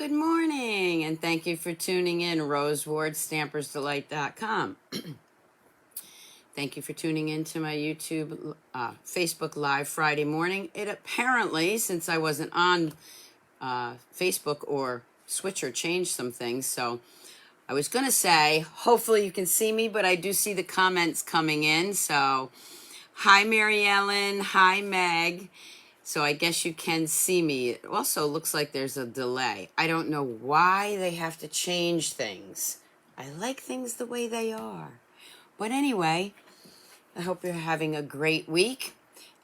good morning, and thank you for tuning in. Rose Ward, Stampersdelight.com. Thank you for tuning in to my YouTube, Facebook Live Friday morning. It apparently, since I wasn't on Facebook or switch or change some things, so I was going to say, hopefully you can see me, but I do see the comments coming in. So, hi, Mary Ellen. Hi, Meg. So I guess you can see me. It also looks like there's a delay. I don't know why they have to change things. I like things the way they are. But anyway, I hope you're having a great week.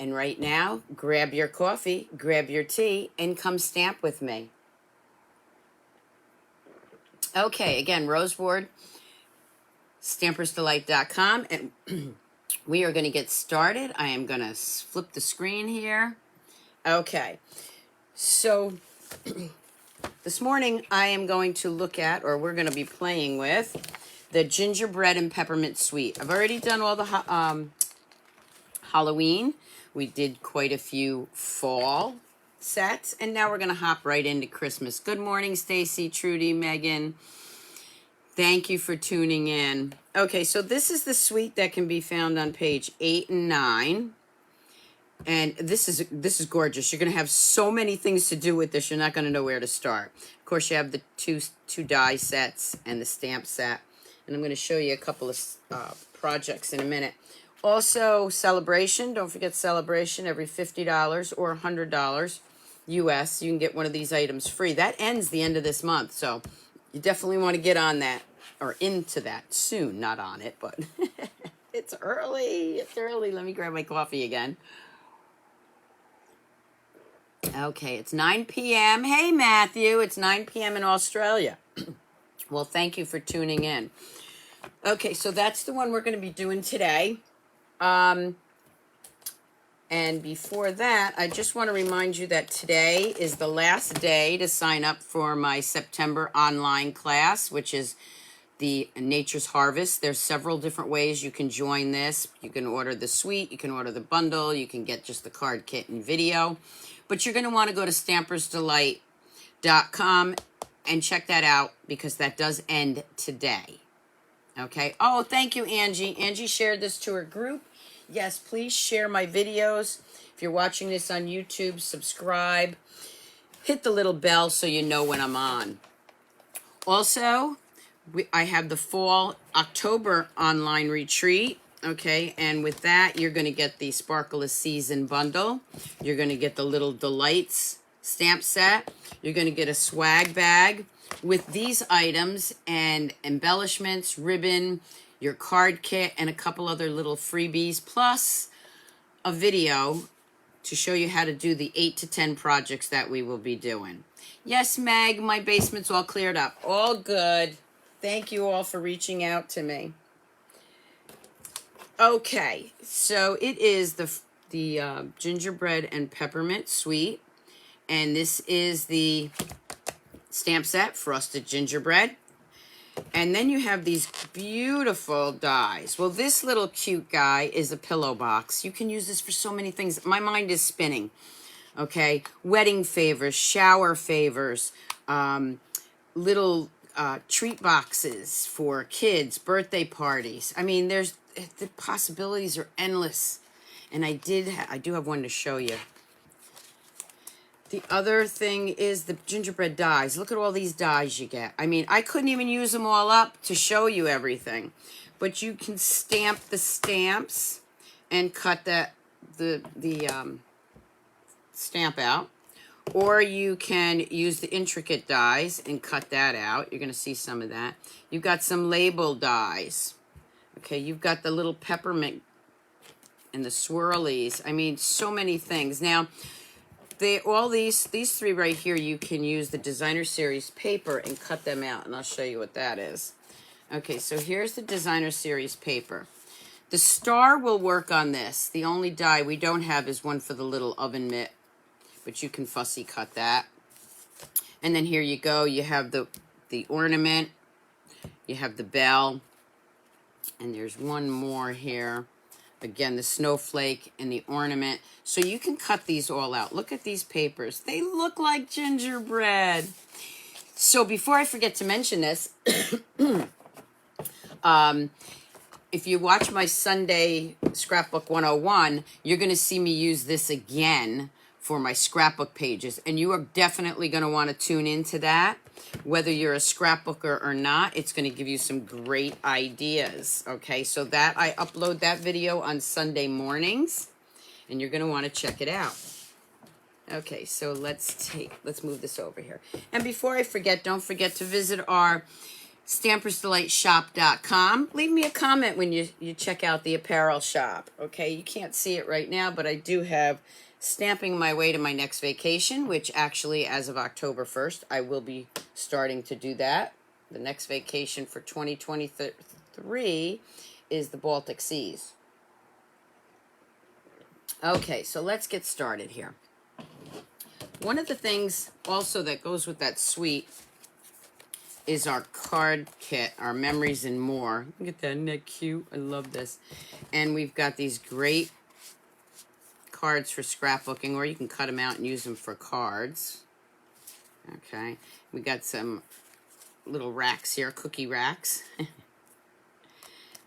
And right now, grab your coffee, grab your tea, and come stamp with me. Okay, again, Rose Ward, Stampersdelight.com. And we are going to get started. I am going to flip the screen here. Okay, so this morning I am going to look at, or we're going to be playing with, the Gingerbread and Peppermint Suite. I've already done all the Halloween. We did quite a few fall sets, and now we're going to hop right into Christmas. Good morning, Stacy, Trudy, Megan. Thank you for tuning in. Okay, so this is the suite that can be found on page 8 and 9. And this is gorgeous. You're going to have so many things to do with this. You're not going to know where to start. Of course, you have the two die sets and the stamp set. And I'm going to show you a couple of projects in a minute. Also, Celebration. Don't forget Celebration. Every $50 or $100 US, you can get one of these items free. That ends the end of this month. So you definitely want to get on that, or into that soon. Not on it, but it's early. It's early. Let me grab my coffee again. Okay, it's 9 p.m. Hey, Matthew, it's 9 p.m. in Australia. Well, thank you for tuning in. Okay, so that's the one we're going to be doing today. And before that, I just want to remind you that today is the last day to sign up for my September online class, which is the Nature's Harvest. There's several different ways you can join this. You can order the suite, you can order the bundle, you can get just the card kit and video. But you're going to want to go to Stampersdelight.com and check that out, because that does end today. Okay. Oh, thank you, Angie. Angie shared this to her group. Yes, please share my videos. If you're watching this on YouTube, subscribe. Hit the little bell so you know when I'm on. Also, I have the fall October online retreat. Okay, and with that, you're going to get the Sparkle of Season bundle. You're going to get the Little Delights stamp set. You're going to get a swag bag with these items and embellishments, ribbon, your card kit, and a couple other little freebies, plus a video to show you how to do the 8 to 10 projects that we will be doing. Yes, Meg, my basement's all cleared up. All good. Thank you all for reaching out to me. Okay, so it is the Gingerbread and Peppermint Suite, and this is the stamp set, Frosted Gingerbread. And then you have these beautiful dies. Well, this little cute guy is a pillow box. You can use this for so many things. My mind is spinning. Okay, wedding favors, shower favors, little treat boxes for kids, birthday parties. I mean, the possibilities are endless. And I do have one to show you. The other thing is the gingerbread dies. Look at all these dies you get. I mean, I couldn't even use them all up to show you everything. But you can stamp the stamps and cut the stamp out. Or you can use the intricate dies and cut that out. You're going to see some of that. You've got some label dies. Okay, you've got the little peppermint and the swirlies. I mean, so many things. Now, these three right here, you can use the Designer Series paper and cut them out, and I'll show you what that is. Okay, so here's the Designer Series paper. The star will work on this. The only die we don't have is one for the little oven mitt, but you can fussy cut that. And then here you go. You have the ornament. You have the bell. And there's one more here. Again, the snowflake and the ornament. So you can cut these all out. Look at these papers. They look like gingerbread. So before I forget to mention this, if you watch my Sunday Scrapbook 101, you're going to see me use this again for my scrapbook pages. And you are definitely going to want to tune into that. Whether you're a scrapbooker or not, it's going to give you some great ideas. Okay, so that I upload that video on Sunday mornings, and you're going to want to check it out. Okay, so let's move this over here. And before I forget, don't forget to visit our Stampersdelightshop.com. Leave me a comment when you check out the apparel shop. Okay, you can't see it right now, but I do have stamping my way to my next vacation, which actually, as of October 1st, I will be starting to do that. The next vacation for 2023 is the Baltic Seas. Okay, so let's get started here. One of the things also that goes with that suite is our card kit, our Memories and More. Look at that, isn't that cute? I love this. And we've got these great cards for scrapbooking, or you can cut them out and use them for cards. Okay, we got some little racks here, cookie racks.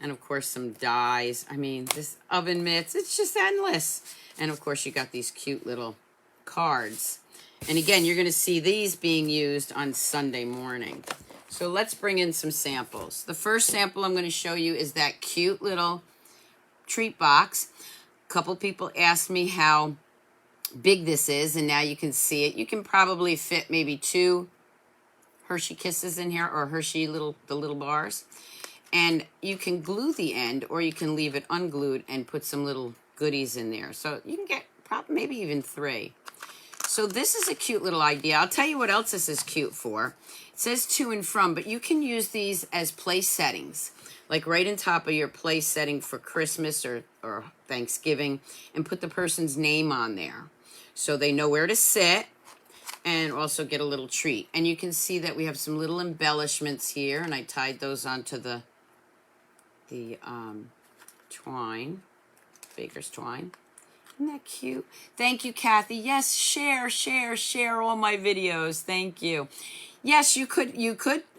And of course some dies. I mean, this oven mitts, it's just endless. And of course you got these cute little cards. And again, you're going to see these being used on Sunday morning. So let's bring in some samples. The first sample I'm going to show you is that cute little treat box. A couple people asked me how big this is, and now you can see it. You can probably fit maybe 2 Hershey Kisses in here, or Hershey the little bars. And you can glue the end, or you can leave it unglued and put some little goodies in there. So you can get probably maybe even 3. So this is a cute little idea. I'll tell you what else this is cute for. It says to and from, but you can use these as place settings, like right on top of your place setting for Christmas or Thanksgiving, and put the person's name on there so they know where to sit and also get a little treat. And you can see that we have some little embellishments here, and I tied those onto the twine, baker's twine. Isn't that cute? Thank you, Kathy. Yes, share all my videos. Thank you. Yes, you could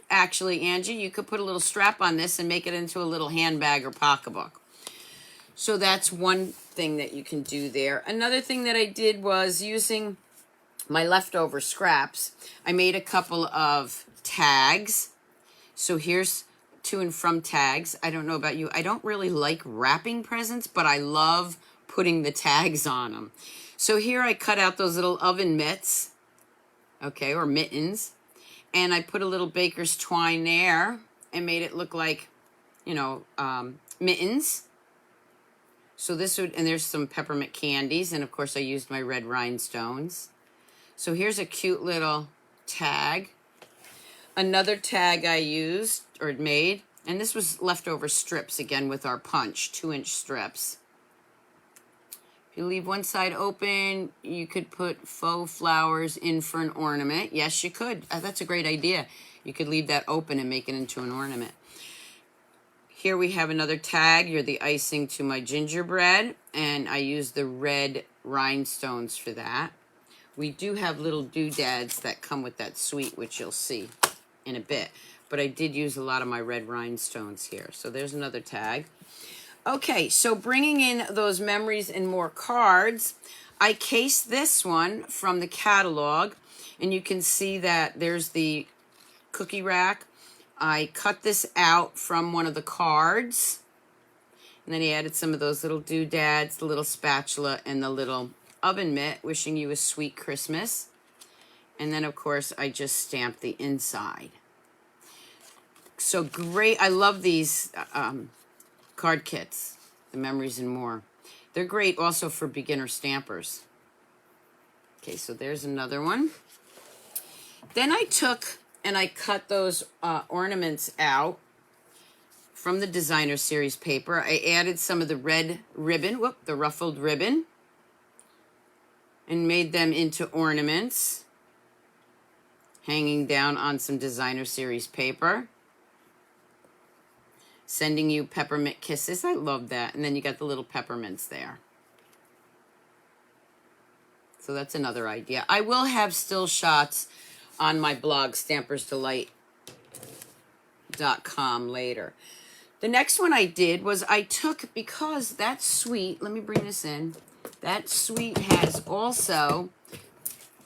actually, Angie, you could put a little strap on this and make it into a little handbag or pocketbook. So that's one thing that you can do there. Another thing that I did was using my leftover scraps. I made a couple of tags. So here's to and from tags. I don't know about you. I don't really like wrapping presents, but I love putting the tags on them. So here I cut out those little oven mitts, okay, or mittens, and I put a little baker's twine there and made it look like, you know, mittens. So this would, and there's some peppermint candies, and of course I used my red rhinestones. So here's a cute little tag. Another tag I used or made, and this was leftover strips again with our punch, 2-inch strips. If you leave one side open, you could put faux flowers in for an ornament. Yes, you could. That's a great idea. You could leave that open and make it into an ornament. Here we have another tag. You're the icing to my gingerbread, and I used the red rhinestones for that. We do have little doodads that come with that suite, which you'll see in a bit. But I did use a lot of my red rhinestones here. So there's another tag. Okay, so bringing in those Memories and More cards, I cased this one from the catalog, and you can see that there's the cookie rack. I cut this out from one of the cards, and then he added some of those little doodads, the little spatula, and the little oven mitt, wishing you a sweet Christmas. And then, of course, I just stamped the inside. So great. I love these card kits, the Memories and More. They're great also for beginner stampers. Okay, so there's another one. Then I took and I cut those ornaments out from the designer series paper. I added some of the red ribbon, the ruffled ribbon, and made them into ornaments, hanging down on some designer series paper. Sending you peppermint kisses. I love that. And then you got the little peppermints there. So that's another idea. I will have still shots on my blog, Stampersdelight.com later. The next one I did was I took, because that suite, let me bring this in, that suite has also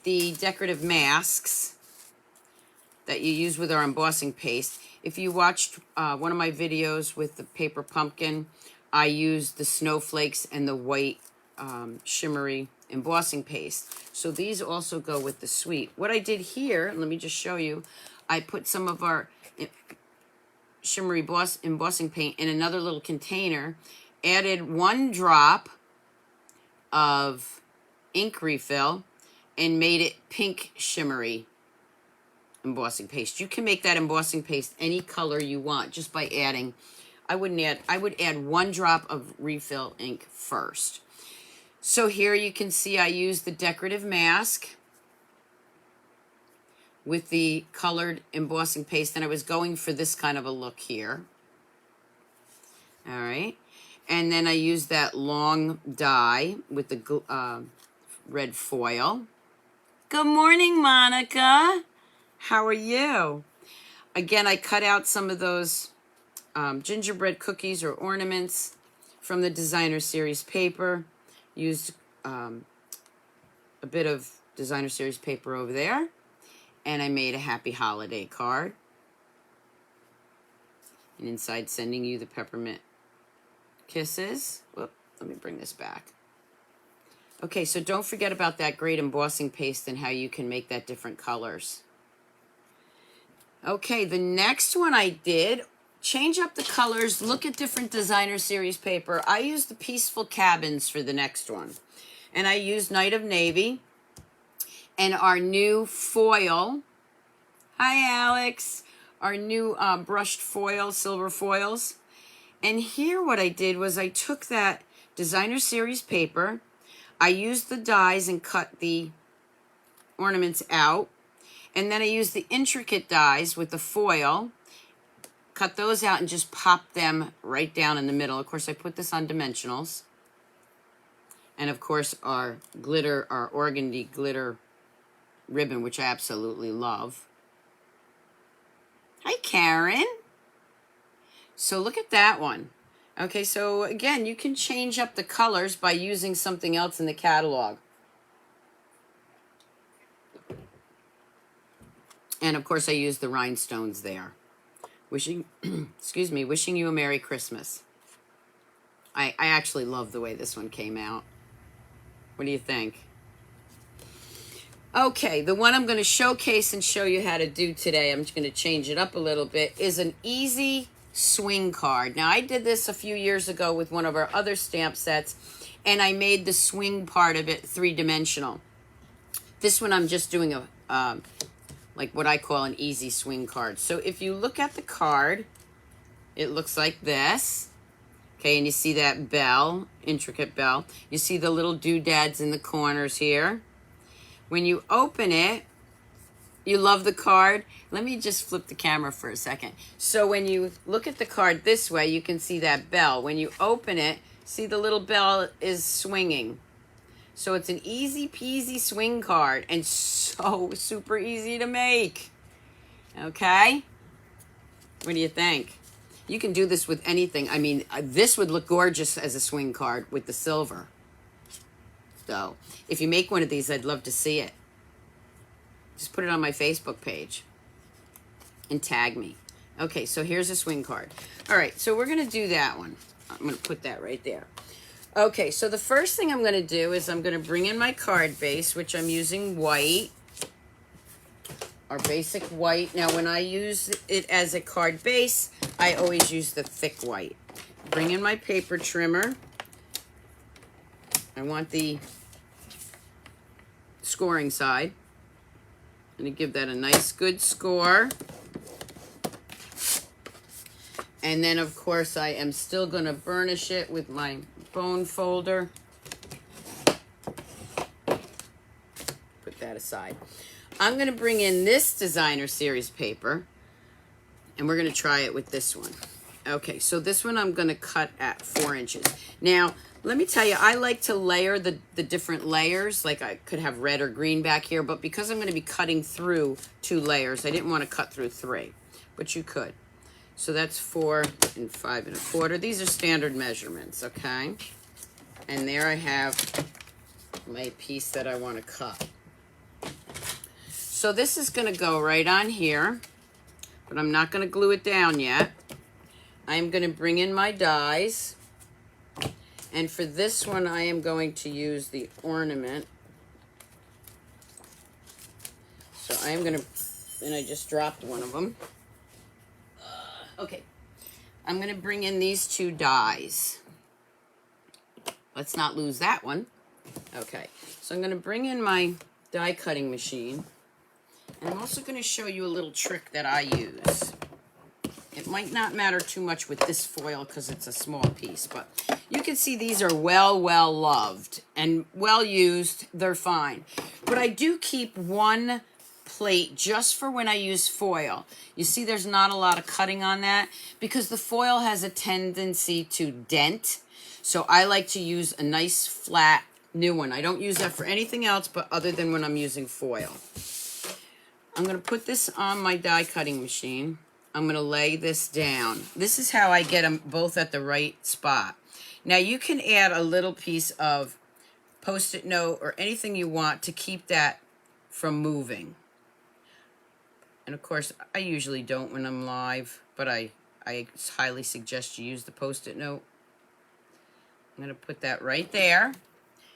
the decorative masks that you use with our embossing paste. If you watched one of my videos with the paper pumpkin, I used the snowflakes and the white shimmery embossing paste. So these also go with the suite. What I did here, let me just show you, I put some of our shimmery embossing paint in another little container, added 1 drop of ink refill, and made it pink shimmery embossing paste. You can make that embossing paste any color you want just by adding, I would add 1 drop of refill ink first. So here you can see I used the decorative mask with the colored embossing paste, and I was going for this kind of a look here. All right. And then I used that long die with the red foil. Good morning, Monica. How are you? Again, I cut out some of those gingerbread cookies or ornaments from the designer series paper. Used a bit of designer series paper over there. And I made a happy holiday card. And inside, sending you the peppermint kisses. Whoop, let me bring this back. Okay, so don't forget about that great embossing paste and how you can make that different colors. Okay, the next one I did, change up the colors, look at different designer series paper. I used the Peaceful Cabins for the next one. And I used Night of Navy and our new foil. Hi, Alex. Our new brushed foil, silver foils. And here what I did was I took that designer series paper, I used the dies and cut the ornaments out, and then I used the intricate dies with the foil, cut those out and just popped them right down in the middle. Of course, I put this on dimensionals. And of course, our glitter, our organdy glitter ribbon, which I absolutely love. Hi, Karen. So look at that one. Okay, so again, you can change up the colors by using something else in the catalog. And of course, I used the rhinestones there. Wishing, excuse me, wishing you a Merry Christmas. I actually love the way this one came out. What do you think? Okay, the one I'm going to showcase and show you how to do today, I'm just going to change it up a little bit, is an easy swing card. Now, I did this a few years ago with one of our other stamp sets, and I made the swing part of it 3-dimensional. This one I'm just doing a like what I call an easy swing card. So if you look at the card, it looks like this. Okay, and you see that bell, intricate bell. You see the little doodads in the corners here. When you open it, you love the card. Let me just flip the camera for a second. So when you look at the card this way, you can see that bell. When you open it, see the little bell is swinging. So it's an easy peasy swing card and so super easy to make. Okay? What do you think? You can do this with anything. I mean, this would look gorgeous as a swing card with the silver. So if you make one of these, I'd love to see it. Just put it on my Facebook page and tag me. Okay, so here's a swing card. All right, so we're going to do that one. I'm going to put that right there. Okay, so the first thing I'm going to do is I'm going to bring in my card base, which I'm using white, our basic white. Now, when I use it as a card base, I always use the thick white. Bring in my paper trimmer. I want the scoring side. I'm going to give that a nice, good score. And then, of course, I am still going to burnish it with my bone folder. Put that aside. I'm going to bring in this designer series paper, and we're going to try it with this one. Okay, so this one I'm going to cut at 4 inches. Now, let me tell you, I like to layer the different layers. Like I could have red or green back here, but because I'm going to be cutting through 2 layers, I didn't want to cut through 3, but you could. So that's 4 and 5 1/4. These are standard measurements, okay? And there I have my piece that I want to cut. So this is going to go right on here, but I'm not going to glue it down yet. I'm going to bring in my dies, and for this one I am going to use the ornament. So I am going to, and I just dropped one of them. Okay, I'm going to bring in these 2 dies. Let's not lose that one. Okay, so I'm going to bring in my die cutting machine, and I'm also going to show you a little trick that I use. It might not matter too much with this foil because it's a small piece, but you can see these are well loved and well used. They're fine. But I do keep one plate just for when I use foil. You see there's not a lot of cutting on that because the foil has a tendency to dent. So I like to use a nice flat new one. I don't use that for anything else but other than when I'm using foil. I'm going to put this on my die cutting machine. I'm going to lay this down. This is how I get them both at the right spot. Now you can add a little piece of Post-it note or anything you want to keep that from moving. And of course, I usually don't when I'm live, but I highly suggest you use the Post-it note. I'm going to put that right there.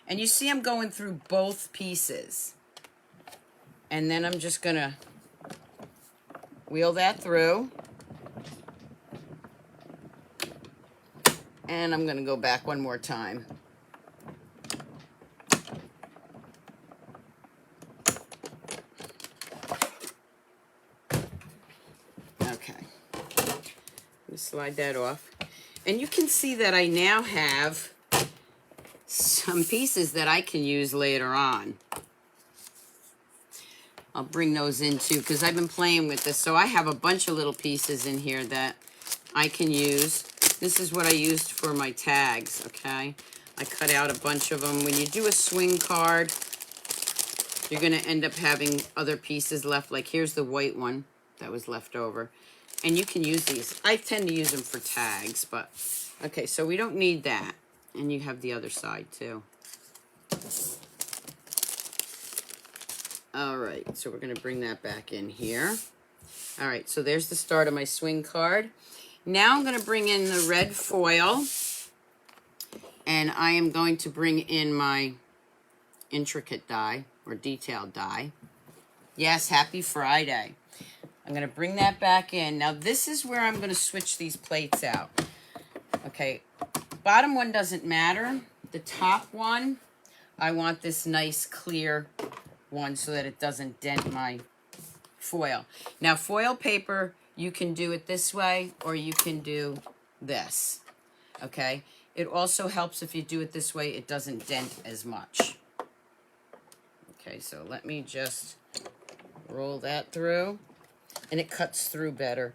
And you see I'm going through both pieces. And then I'm just going to wheel that through. And I'm going to go back one more time. Okay. Slide that off. And you can see that I now have some pieces that I can use later on. I'll bring those in too because I've been playing with this. So I have a bunch of little pieces in here that I can use. This is what I used for my tags, okay? I cut out a bunch of them. When you do a swing card, you're going to end up having other pieces left. Like here's the white one that was left over. And you can use these. I tend to use them for tags, but okay, so we don't need that. And you have the other side too. All right, so we're going to bring that back in here. All right, so there's the start of my swing card. Now I'm going to bring in the red foil, and I am going to bring in my intricate die, or detailed die. Yes, happy Friday. I'm going to bring that back in. Now this is where I'm going to switch these plates out. Okay, bottom one doesn't matter. The top one, I want this nice clear one so that it doesn't dent my foil. Now foil paper, you can do it this way or you can do this, okay? It also helps if you do it this way, it doesn't dent as much. Okay, so let me just roll that through and it cuts through better.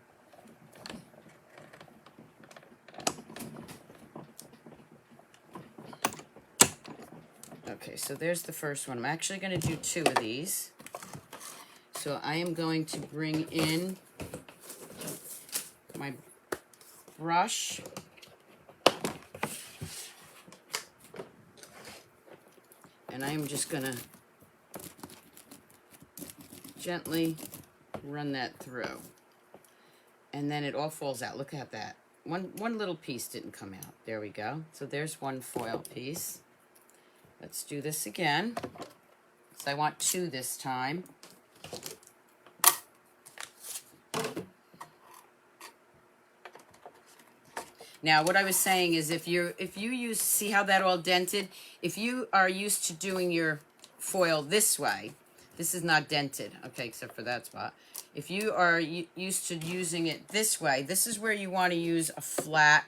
Okay, so there's the first one. I'm actually going to do 2 of these. So I am going to bring in my brush. And I am just going to gently run that through. And then it all falls out. Look at that. One little piece didn't come out. There we go. So there's one foil piece. Let's do this again. So I want 2 this time. Now, what I was saying is if you use, see how that all dented? If you are used to doing your foil this way, this is not dented, okay, except for that spot. If you are used to using it this way, this is where you want to use a flat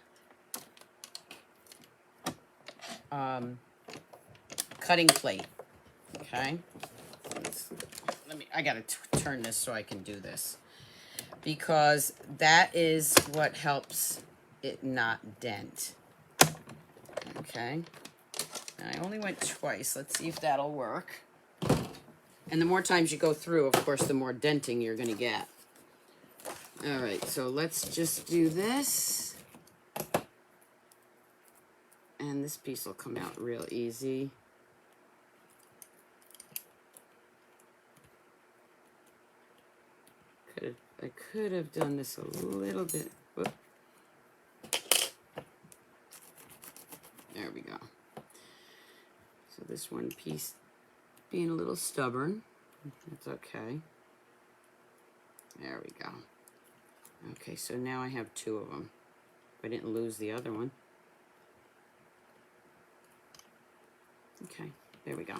cutting plate, okay? I gotta turn this so I can do this, because that is what helps it not dent. Okay. And I only went twice. Let's see if that'll work. And the more times you go through, of course, the more denting you're going to get. All right, so let's just do this. And this piece will come out real easy. I could have done this a little bit. Whoop. There we go. So this one piece being a little stubborn. It's okay. There we go. Okay, so now I have two of them. I didn't lose the other one. Okay, there we go.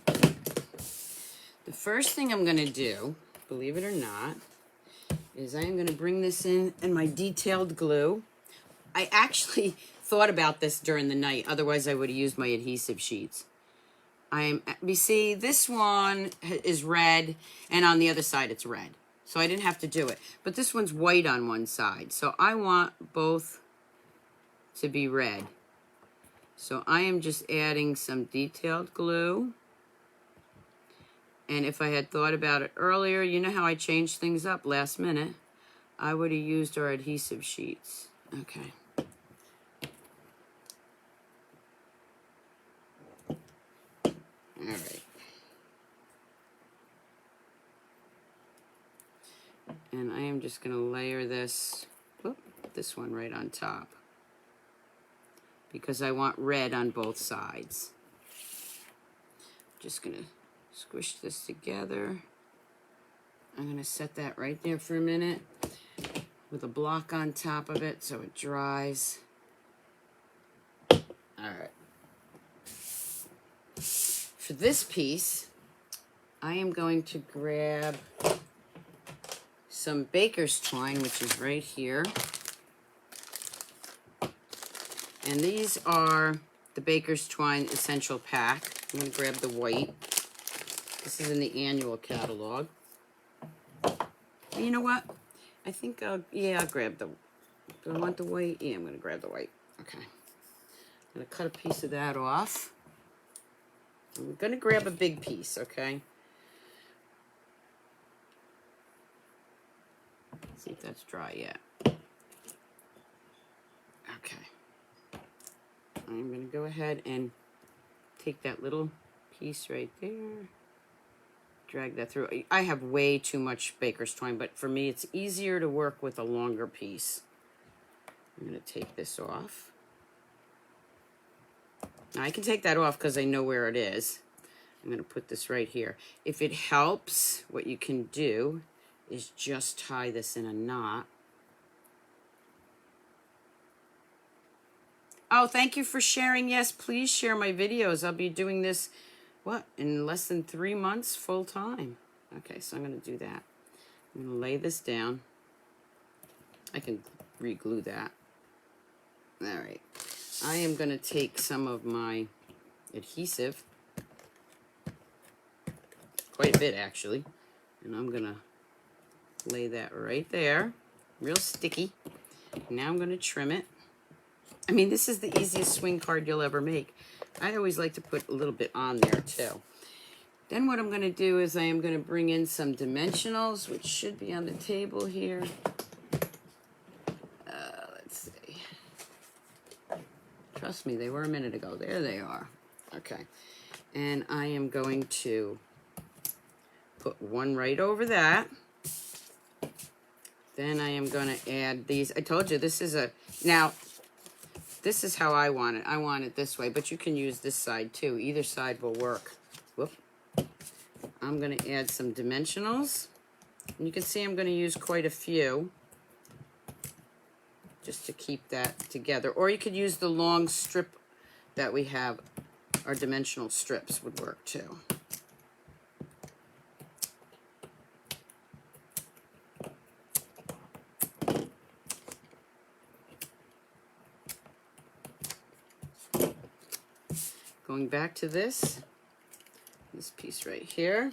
The first thing I'm going to do, believe it or not, is I am going to bring this in my detailed glue. I actually thought about this during the night, otherwise I would have used my adhesive sheets. You see, this one is red, and on the other side it's red. So I didn't have to do it. But this one's white on one side, so I want both to be red. So I am just adding some detailed glue. And if I had thought about it earlier, you know how I changed things up last minute, I would have used our adhesive sheets. Okay. All right. And I am just going to layer this one right on top, because I want red on both sides. Just going to squish this together. I'm going to set that right there for a minute with a block on top of it so it dries. All right. For this piece, I am going to grab some baker's twine, which is right here. And these are the Baker's Twine Essential Pack. I'm going to grab the white. This is in the annual catalog. And you know what? I think I'll grab the, do I want the white? Yeah, I'm going to grab the white. Okay. I'm going to cut a piece of that off. I'm going to grab a big piece, okay? See if that's dry yet. Okay. I'm going to go ahead and take that little piece right there, drag that through. I have way too much baker's twine, but for me it's easier to work with a longer piece. I'm going to take this off. Now I can take that off because I know where it is. I'm going to put this right here. If it helps, what you can do is just tie this in a knot. Oh, thank you for sharing. Yes, please share my videos. I'll be doing this, in less than 3 months full time. Okay, so I'm going to do that. I'm going to lay this down. I can re-glue that. All right. I am going to take some of my adhesive, quite a bit actually, and I'm going to lay that right there, real sticky. Now I'm going to trim it. I mean, this is the easiest swing card you'll ever make. I always like to put a little bit on there too. Then what I'm going to do is I am going to bring in some dimensionals, which should be on the table here. Let's see. Trust me, they were a minute ago. There they are. Okay. And I am going to put one right over that. Then I am going to add these. I told you this is now, this is how I want it. I want it this way, but you can use this side too. Either side will work. Whoop. I'm going to add some dimensionals. And you can see I'm going to use quite a few just to keep that together. Or you could use the long strip that we have. Our dimensional strips would work too. Going back to this piece right here.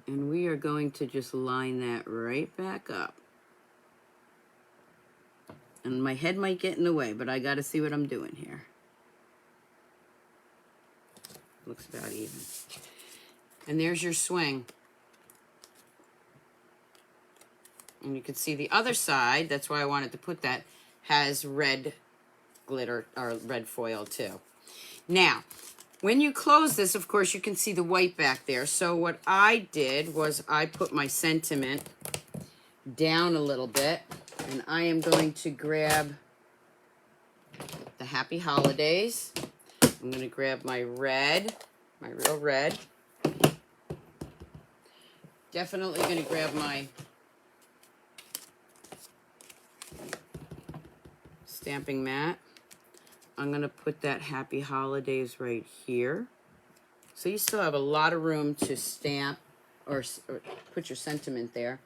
And we are going to just line that right back up. And my head might get in the way, but I got to see what I'm doing here. Looks about even. And there's your swing. And you can see the other side, that's why I wanted to put that, has red glitter, or red foil too. Now, when you close this, of course, you can see the white back there. So what I did was I put my sentiment down a little bit, and I am going to grab the Happy Holidays. I'm going to grab my red, my real red. Definitely going to grab my stamping mat. I'm going to put that Happy Holidays right here. So you still have a lot of room to stamp or put your sentiment there.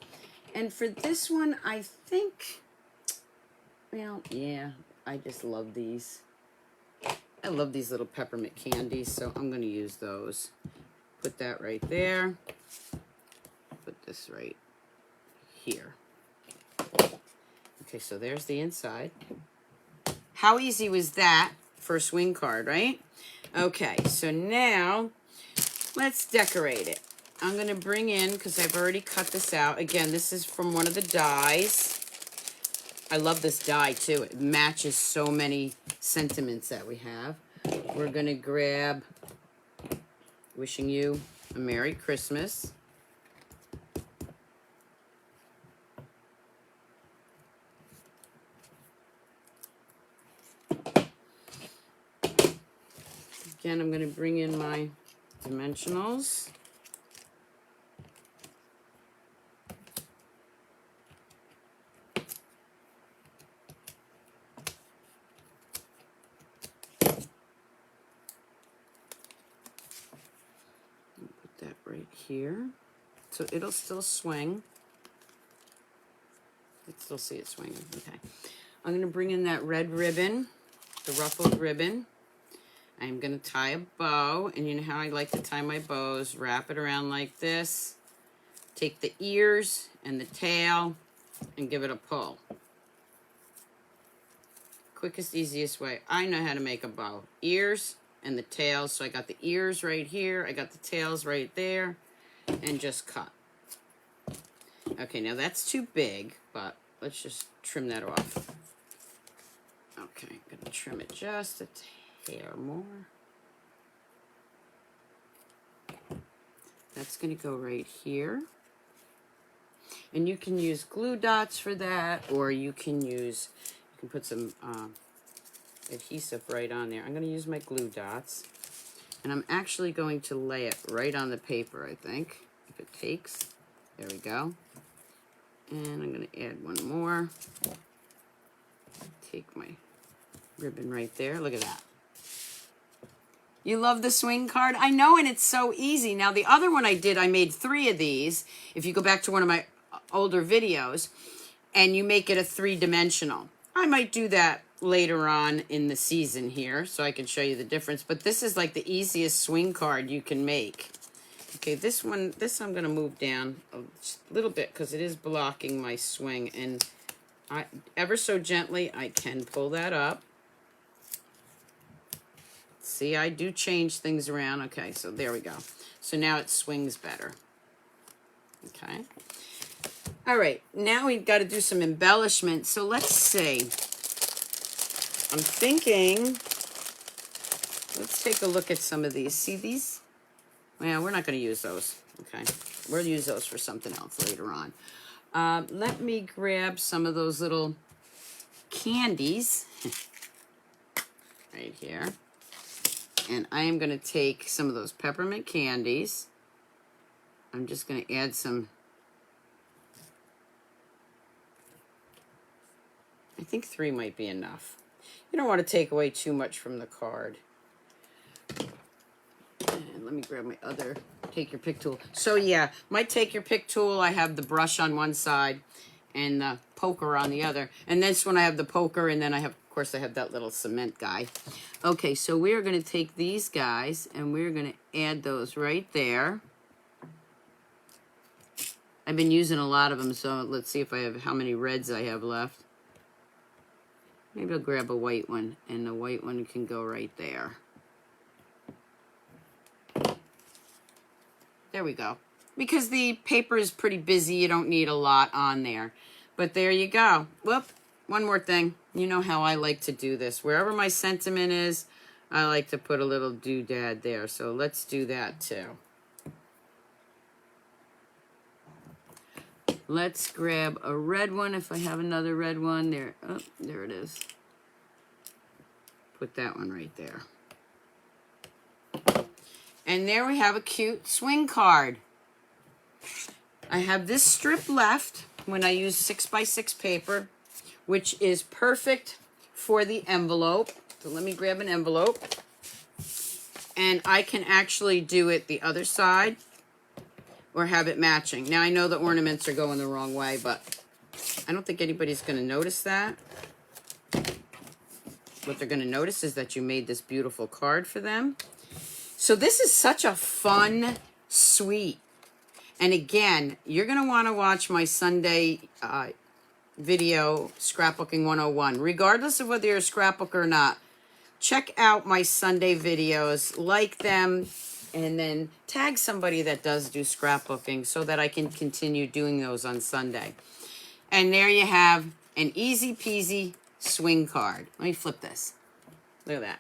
And for this one, I think, well, yeah, I just love these. I love these little peppermint candies, so I'm going to use those. Put that right there. Put this right here. Okay, so there's the inside. How easy was that for a swing card, right? Okay, so now let's decorate it. I'm going to bring in, because I've already cut this out. Again, this is from one of the dies. I love this die, too. It matches so many sentiments that we have. We're going to grab Wishing You a Merry Christmas. Again, I'm going to bring in my dimensionals. Put that right here. So it'll still swing. You can still see it swinging. Okay. I'm going to bring in that red ribbon, the ruffled ribbon. I'm going to tie a bow, and you know how I like to tie my bows. Wrap it around like this. Take the ears and the tail and give it a pull. Quickest, easiest way. I know how to make a bow. Ears and the tails. So I got the ears right here. I got the tails right there. And just cut. Okay, now that's too big, but let's just trim that off. Okay, I'm going to trim it just a hair more. That's going to go right here. And you can use glue dots for that, or you can put some adhesive right on there. I'm going to use my glue dots. And I'm actually going to lay it right on the paper, I think, if it takes. There we go. And I'm going to add one more. Take my ribbon right there. Look at that. You love the swing card? I know, and it's so easy. Now, the other one I did, I made 3 of these. If you go back to one of my older videos, and you make it a 3-dimensional. I might do that later on in the season here, so I can show you the difference. But this is like the easiest swing card you can make. Okay, this I'm going to move down a little bit because it is blocking my swing. And ever so gently, I can pull that up. See, I do change things around. Okay, so there we go. So now it swings better. Okay. All right, now we've got to do some embellishment. So let's see. I'm thinking, let's take a look at some of these. See these? Well, we're not going to use those. Okay. We'll use those for something else later on. Let me grab some of those little candies right here. And I am going to take some of those peppermint candies. I'm just going to add some. I think 3 might be enough. You don't want to take away too much from the card. And let me grab my other take your pick tool. So yeah, my take your pick tool, I have the brush on one side and the poker on the other. And this one I have the poker, and then I have, of course, I have that little cement guy. Okay, so we're going to take these guys and we're going to add those right there. I've been using a lot of them, so let's see if I have how many reds I have left. Maybe I'll grab a white one, and the white one can go right there. There we go. Because the paper is pretty busy, you don't need a lot on there. But there you go. Whoop, one more thing. You know how I like to do this. Wherever my sentiment is, I like to put a little doodad there. So let's do that too. Let's grab a red one if I have another red one. There, oh, there it is. Put that one right there. And there we have a cute swing card. I have this strip left when I use 6x6 paper, which is perfect for the envelope. So let me grab an envelope. And I can actually do it the other side or have it matching. Now I know the ornaments are going the wrong way, but I don't think anybody's going to notice that. What they're going to notice is that you made this beautiful card for them. So this is such a fun suite. And again, you're going to want to watch my Sunday video, Scrapbooking 101. Regardless of whether you're a scrapbooker or not, check out my Sunday videos, like them, and then tag somebody that does do scrapbooking so that I can continue doing those on Sunday. And there you have an easy peasy swing card. Let me flip this. Look at that.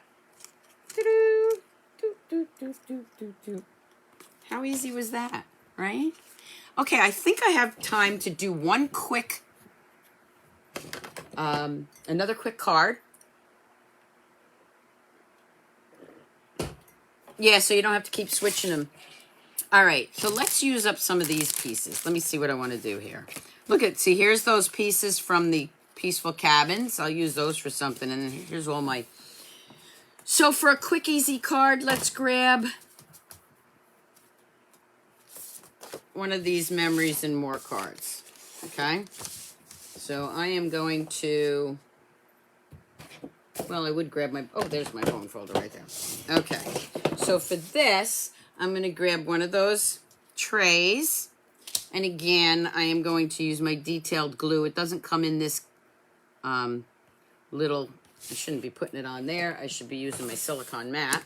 How easy was that, right? Okay, I think I have time to do one quick, another quick card. Yeah, so you don't have to keep switching them. All right, so let's use up some of these pieces. Let me see what I want to do here. Look at, see, here's those pieces from the Peaceful Cabins. I'll use those for something, and then here's all my... So for a quick, easy card, let's grab one of these Memories and More cards, okay? So I am going to... Well, I would grab my... Oh, there's my phone folder right there. Okay. So for this, I'm going to grab one of those trays. And again, I am going to use my detailed glue. It doesn't come in this little... I shouldn't be putting it on there. I should be using my silicone mat.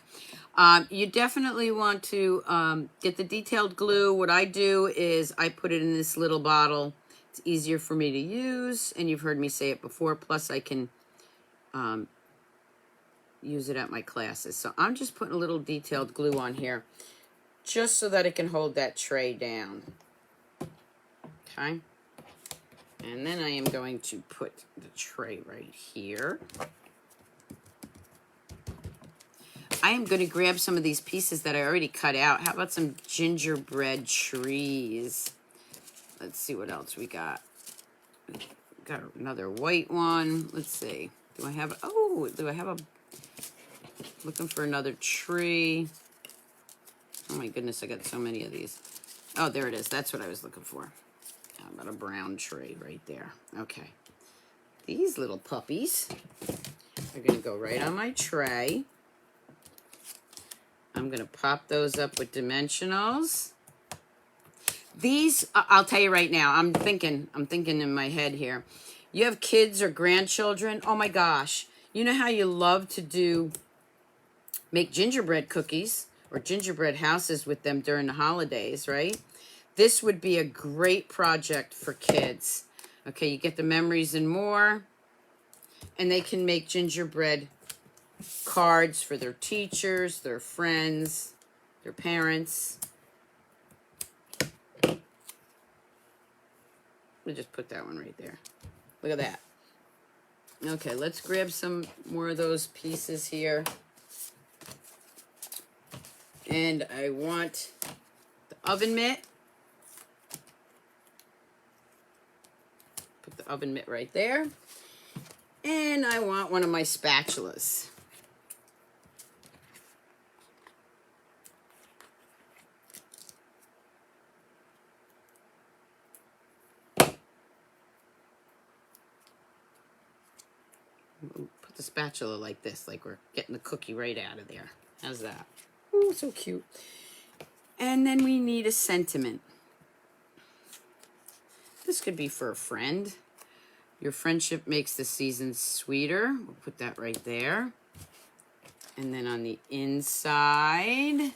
You definitely want to get the detailed glue. What I do is I put it in this little bottle. It's easier for me to use. And you've heard me say it before. Plus, I can... use it at my classes. So I'm just putting a little detailed glue on here just so that it can hold that tray down. Okay. And then I am going to put the tray right here. I am going to grab some of these pieces that I already cut out. How about some gingerbread trees? Let's see what else we got. Got another white one. Let's see. Do I have... Oh, do I have a... Looking for another tree. Oh my goodness, I got so many of these. Oh, there it is. That's what I was looking for. How about a brown tree right there? Okay. These little puppies are going to go right on my tray. I'm going to pop those up with dimensionals. These, I'll tell you right now, I'm thinking in my head here. You have kids or grandchildren. Oh my gosh. You know how you love to make gingerbread cookies or gingerbread houses with them during the holidays, right? This would be a great project for kids. Okay, you get the Memories and More, and they can make gingerbread cards for their teachers, their friends, their parents. Let me just put that one right there. Look at that. Okay, let's grab some more of those pieces here. And I want the oven mitt. Put the oven mitt right there. And I want one of my spatulas. Put the spatula like this, like we're getting the cookie right out of there. How's that? Oh, so cute. And then we need a sentiment. This could be for a friend. Your friendship makes the season sweeter. We'll put that right there. And then on the inside,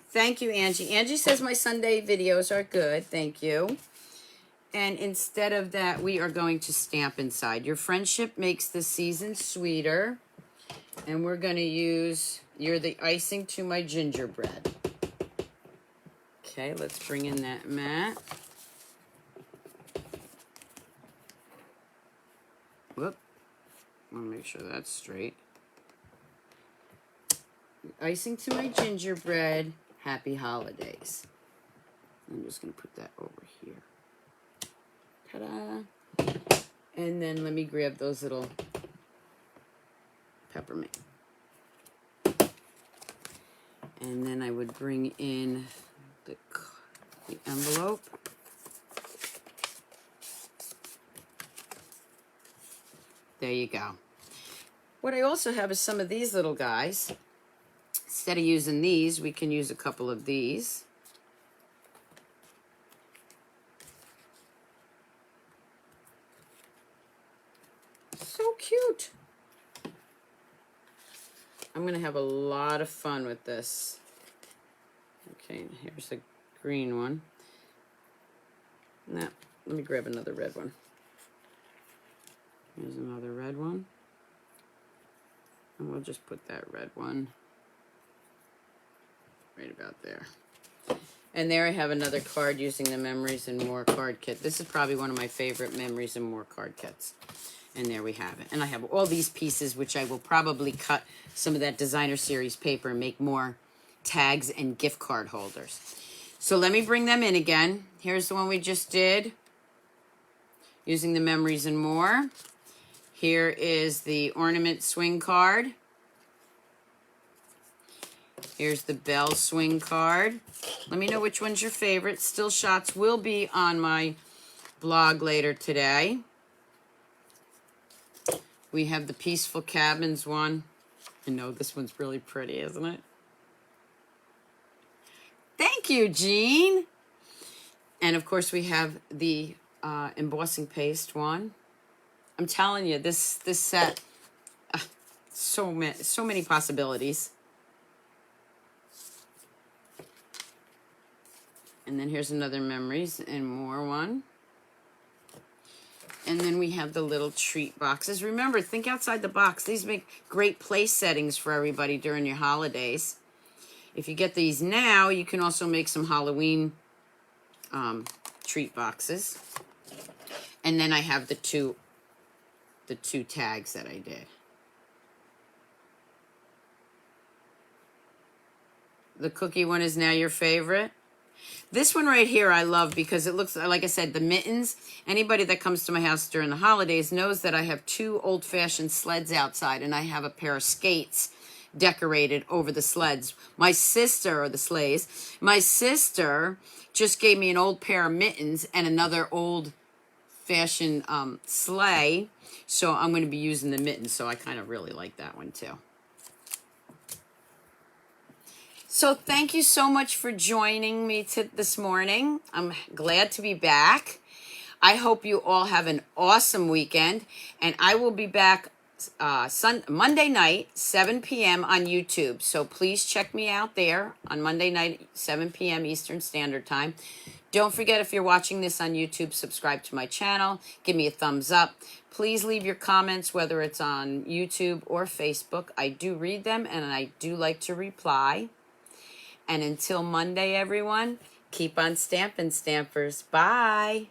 thank you, Angie. Angie says my Sunday videos are good. Thank you. And instead of that, we are going to stamp inside. Your friendship makes the season sweeter. And we're going to use, you're the icing to my gingerbread. Okay, let's bring in that mat. Whoop. I want to make sure that's straight. Icing to my gingerbread. Happy holidays. I'm just going to put that over here. Ta-da. And then let me grab those little peppermint. And then I would bring in the envelope. There you go. What I also have is some of these little guys. Instead of using these, we can use a couple of these. So cute. I'm going to have a lot of fun with this. Okay, here's a green one. Now, let me grab another red one. Here's another red one. And we'll just put that red one right about there. And there I have another card using the Memories and More card kit. This is probably one of my favorite Memories and More card kits. And there we have it. And I have all these pieces, which I will probably cut some of that designer series paper and make more tags and gift card holders. So let me bring them in again. Here's the one we just did using the Memories and More. Here is the ornament swing card. Here's the bell swing card. Let me know which one's your favorite. Still shots will be on my blog later today. We have the Peaceful Cabins one. I know this one's really pretty, isn't it? Thank you, Jean. And of course we have the embossing paste one. I'm telling you, this set, so many possibilities. And then here's another Memories and More one. And then we have the little treat boxes. Remember, think outside the box. These make great place settings for everybody during your holidays. If you get these now, you can also make some Halloween treat boxes. And then I have the two tags that I did. The cookie one is now your favorite. This one right here I love because it looks, like I said, the mittens. Anybody that comes to my house during the holidays knows that I have two old-fashioned sleds outside, and I have a pair of skates decorated over the sleds. My sister, or the sleighs, my sister just gave me an old pair of mittens and another old-fashioned sleigh, so I'm going to be using the mittens, so I kind of really like that one too. So thank you so much for joining me this morning. I'm glad to be back. I hope you all have an awesome weekend. And I will be back Monday night, 7 p.m. on YouTube. So please check me out there on Monday night, 7 p.m. Eastern Standard Time. Don't forget, if you're watching this on YouTube, subscribe to my channel. Give me a thumbs up. Please leave your comments, whether it's on YouTube or Facebook. I do read them, and I do like to reply. And until Monday, everyone, keep on stamping, Stampers. Bye.